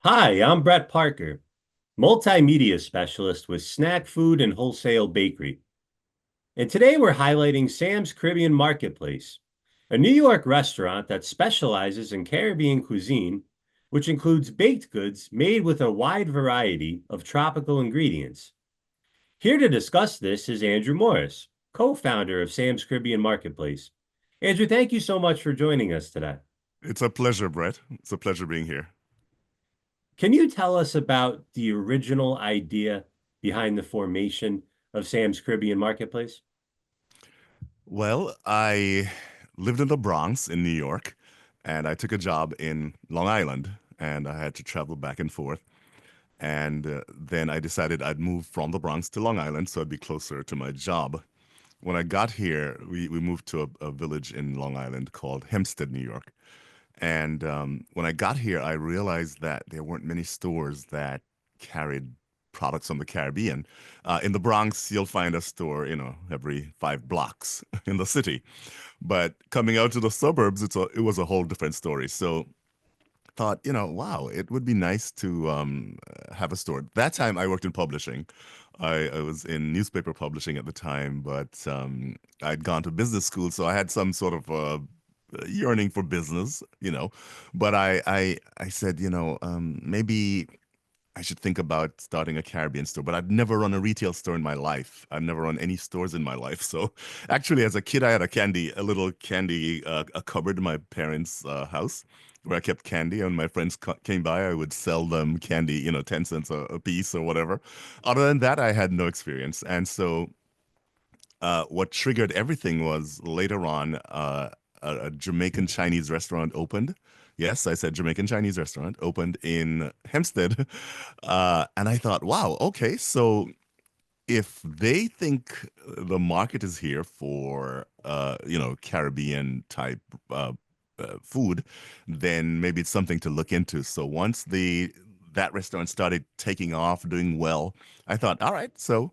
Hi, I'm Brett Parker, multimedia specialist with Snack Food and Wholesale Bakery. And today we're highlighting Sam's Caribbean Marketplace, a New York restaurant that specializes in Caribbean cuisine, which includes baked goods made with a wide variety of tropical ingredients. Here to discuss this is Andrew Morris, co-founder of Sam's Caribbean Marketplace. Andrew, thank you so much for joining us today. It's a pleasure, Brett. It's a pleasure being here. Can you tell us about the original idea behind the formation of Sam's Caribbean Marketplace? Well, I lived in the Bronx in New York, and I took a job in Long Island, and I had to travel back and forth. And then I decided I'd move from the Bronx to Long Island so I'd be closer to my job. When I got here, we moved to a village in Long Island called Hempstead, New York. And when I got here, I realized that there weren't many stores that carried products from the Caribbean. In the Bronx, you'll find a store, every 5 blocks in the city. But coming out to the suburbs, it was a whole different story. So thought, wow, it would be nice to have a store. That time I worked in publishing. I was in newspaper publishing at the time, but I'd gone to business school, so I had some sort of yearning for business, But I said, maybe I should think about starting a Caribbean store, but I've never run a retail store in my life. I've never run any stores in my life. So actually, as a kid, I had a little candy, a cupboard in my parents' house where I kept candy. And when my friends came by, I would sell them candy, 10 cents a piece or whatever. Other than that, I had no experience. And so what triggered everything was later on, a Jamaican Chinese restaurant opened. Yes, I said Jamaican Chinese restaurant opened in Hempstead. And I thought, wow, okay, so if they think the market is here for, Caribbean type food, then maybe it's something to look into. So once that restaurant started taking off, doing well, I thought, all right, so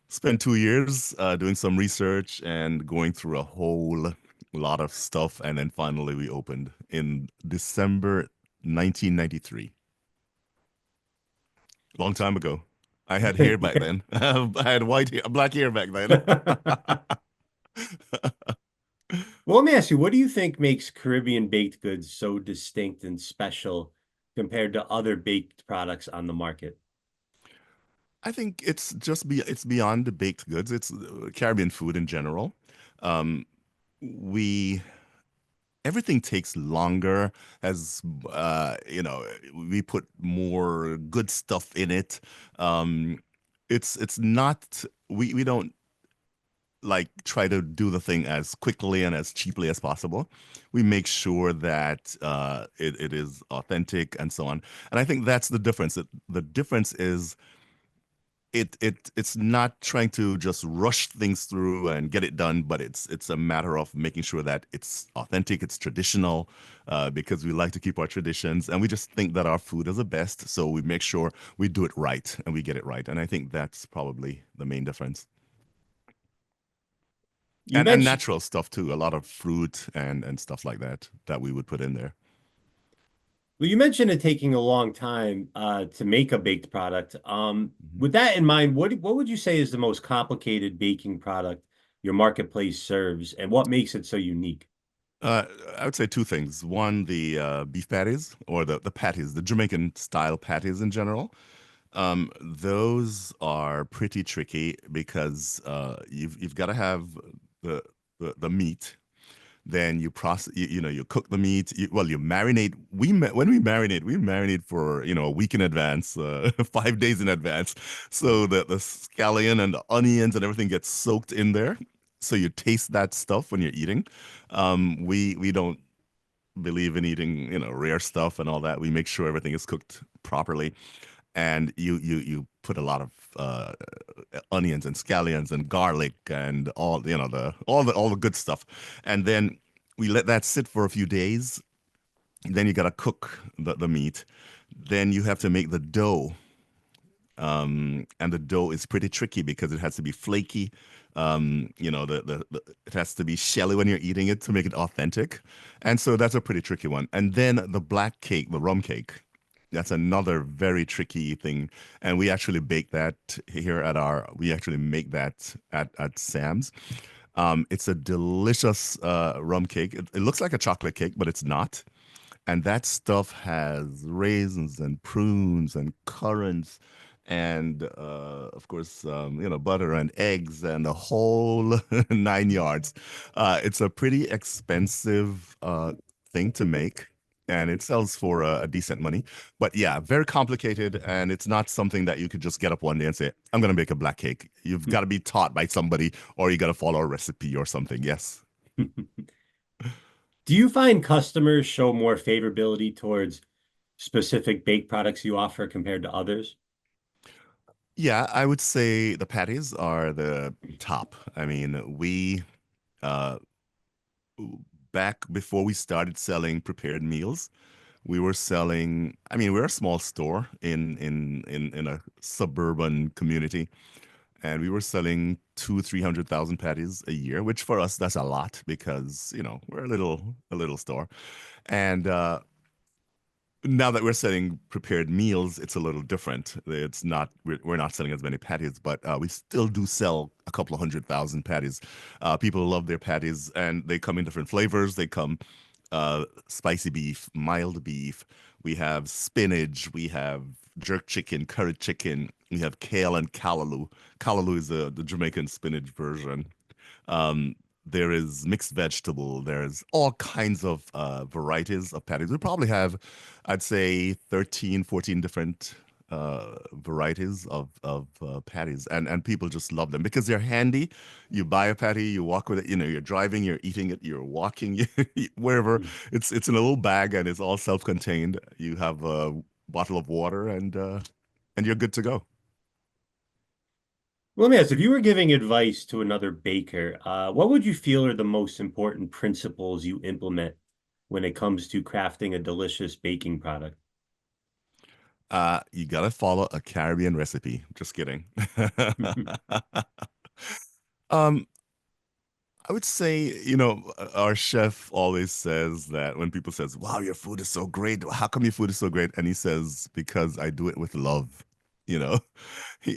spent 2 years doing some research and going through a whole lot of stuff, and then finally we opened in December 1993. Long time ago. I had hair back Yeah. then. I had white hair, black hair back then. Well, let me ask you, what do you think makes Caribbean baked goods so distinct and special compared to other baked products on the market? I think it's beyond the baked goods. It's Caribbean food in general. Um, we everything takes longer as we put more good stuff in it. um it's not, we don't like try to do the thing as quickly and as cheaply as possible. We make sure that it is authentic and so on, and I think that's the difference. The difference is it's not trying to just rush things through and get it done, but it's a matter of making sure that it's authentic, it's traditional, because we like to keep our traditions, and we just think that our food is the best, so we make sure we do it right and we get it right. And I think that's probably the main difference. You And mentioned natural stuff too, a lot of fruit and stuff like that we would put in there. Well, you mentioned it taking a long time to make a baked product. Mhm. With that in mind, what would you say is the most complicated baking product your marketplace serves, and what makes it so unique? Uh, I would say two things. One, the beef patties, or the patties, the Jamaican style patties in general. Those are pretty tricky because you've got to have the, the meat. Then you process, you cook the meat. You marinate. When we marinate for a week in advance, 5 days in advance, so that the scallion and the onions and everything gets soaked in there. So you taste that stuff when you're eating. We don't believe in eating rare stuff and all that. We make sure everything is cooked properly, and you put a lot of onions and scallions and garlic and all the good stuff, and then we let that sit for a few days. Then you gotta cook the meat. Then you have to make the dough, and the dough is pretty tricky because it has to be flaky. It has to be shelly when you're eating it to make it authentic, and so that's a pretty tricky one. And then the black cake, the rum cake. That's another very tricky thing. And we actually bake that here at we actually make that at Sam's. It's a delicious rum cake. It looks like a chocolate cake, but it's not. And that stuff has raisins and prunes and currants and of course butter and eggs and the whole 9 yards. It's a pretty expensive thing to make, and it sells for a decent money. But yeah, very complicated, and it's not something that you could just get up one day and say, I'm going to make a black cake. You've got to be taught by somebody, or you got to follow a recipe or something. Yes. Do you find customers show more favorability towards specific baked products you offer compared to others? Yeah, I would say the patties are the top. I mean, uh, back before we started selling prepared meals, we were selling, I mean, we're a small store in a suburban community, and we were selling 300,000 patties a year, which for us that's a lot because, we're a little store. And now that we're selling prepared meals, it's a little different. It's not we're not selling as many patties, but we still do sell a couple of 100,000 patties. People love their patties, and they come in different flavors. They come spicy beef, mild beef. We have spinach. We have jerk chicken, curry chicken. We have kale and callaloo. Callaloo is the Jamaican spinach version. Um, there is mixed vegetable. There's all kinds of varieties of patties. We probably have, I'd say, 13, 14 different varieties of patties, and people just love them because they're handy. You buy a patty, you walk with it. You're driving, you're eating it, you're walking, wherever. It's in a little bag and it's all self-contained. You have a bottle of water and you're good to go. Let me ask, if you were giving advice to another baker, what would you feel are the most important principles you implement when it comes to crafting a delicious baking product? You gotta follow a Caribbean recipe. Just kidding. Um, I would say, our chef always says that when people says, "Wow, your food is so great. How come your food is so great?" And he says, "Because I do it with love." You know,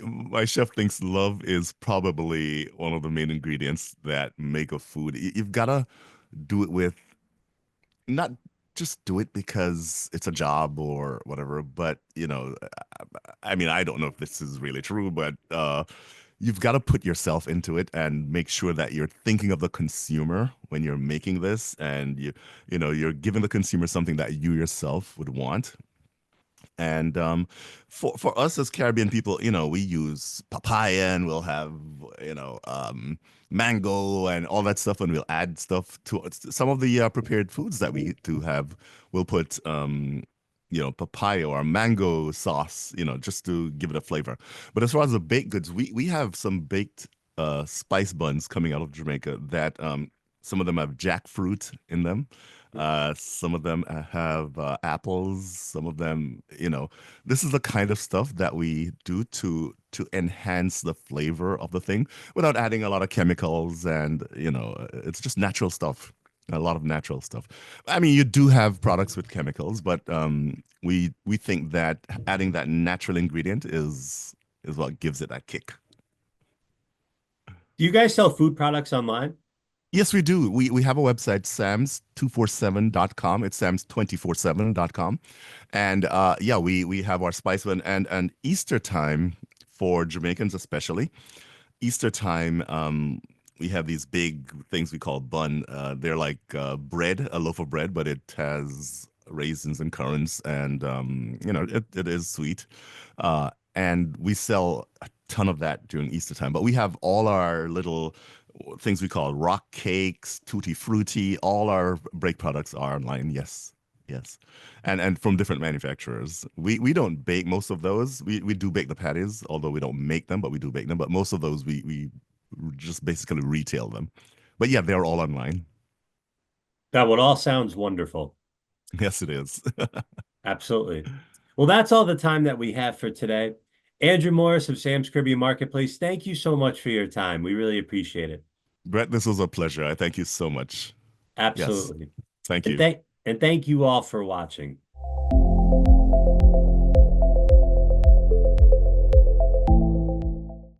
my chef thinks love is probably one of the main ingredients that make a food. You've gotta do it with not just do it because it's a job or whatever, but I mean, I don't know if this is really true, but you've got to put yourself into it and make sure that you're thinking of the consumer when you're making this, and you're giving the consumer something that you yourself would want. And for us as Caribbean people, we use papaya and we'll have, mango and all that stuff, and we'll add stuff to it. Some of the prepared foods that we do have. We'll put, papaya or mango sauce, just to give it a flavor. But as far as the baked goods, we have some baked spice buns coming out of Jamaica that some of them have jackfruit in them. Some of them have apples. Some of them, this is the kind of stuff that we do to enhance the flavor of the thing without adding a lot of chemicals, and it's just natural stuff. A lot of natural stuff. I mean, you do have products with chemicals, but we think that adding that natural ingredient is what gives it that kick. Do you guys sell food products online? Yes, we do. We have a website, sams247.com. It's sams247.com. And yeah, we have our spice one, and Easter time for Jamaicans especially. Easter time, we have these big things we call bun. They're like bread, a loaf of bread, but it has raisins and currants, and it is sweet. And we sell a ton of that during Easter time. But we have all our little things we call rock cakes, tutti frutti. All our break products are online. Yes, yes, and from different manufacturers. We don't bake most of those. We do bake the patties, although we don't make them, but we do bake them. But most of those we just basically retail them. But yeah, they're all online. That would all sounds wonderful. Yes, it is. Absolutely. Well, that's all the time that we have for today. Andrew Morris of Sam's Caribbean Marketplace, thank you so much for your time. We really appreciate it. Brett, this was a pleasure. I thank you so much. Yes, Absolutely. thank And you. thank you all for watching.